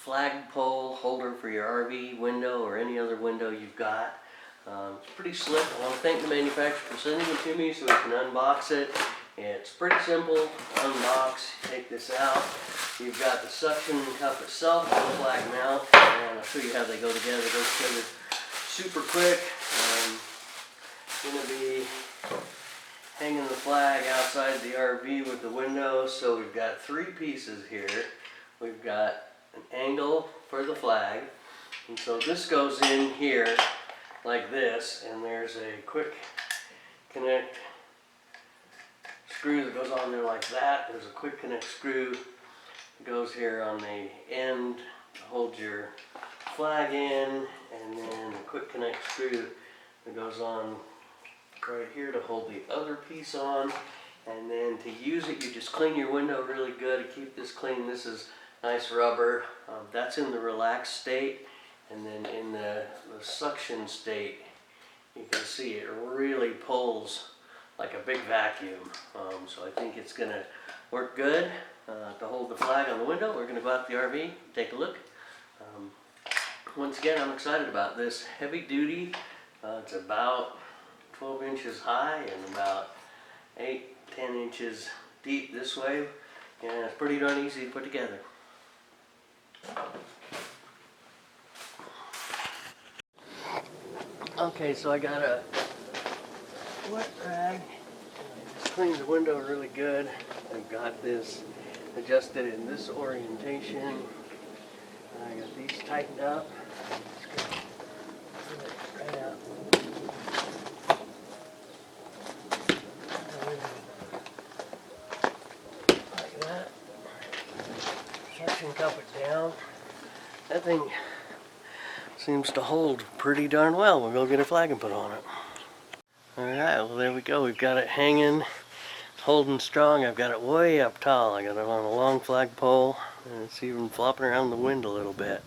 flagpole holder for your RV window or any other window you've got. It's pretty slick. I want to thank the manufacturer for sending it to me so we can unbox it. It's pretty simple. Unbox, take this out. You've got the suction cup itself and the flag mount, and I'll show you how they go together. They go together super quick. Going to be hanging the flag outside the RV with the window. So we've got three pieces here. We've got an angle for the flag, and so this goes in here like this, and there's a quick connect screw that goes on there like that. There's a quick connect screw that goes here on the end to hold your flag in, and then a quick connect screw that goes on right here to hold the other piece on. And then to use it, you just clean your window really good to keep this clean. This is nice rubber. That's in the relaxed state, and then in the suction state, you can see it really pulls like a big vacuum. So I think it's going to work good to hold the flag on the window. We're going to go out to the RV, take a look. Once again, I'm excited about this. Heavy duty. It's about 12 inches high and about 8-10 inches deep this way, and it's pretty darn easy to put together. Okay, so I got a wet rag. Just cleaned the window really good. I've got this adjusted in this orientation. I got these tightened up. Right out. Like that. Suction cup it down. That thing seems to hold pretty darn well. We'll go get a flag and put on it. Alright, well there we go. We've got it hanging, holding strong. I've got it way up tall. I got it on a long flagpole, and it's even flopping around the wind a little bit.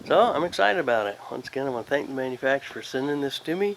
So I'm excited about it. Once again, I want to thank the manufacturer for sending this to me.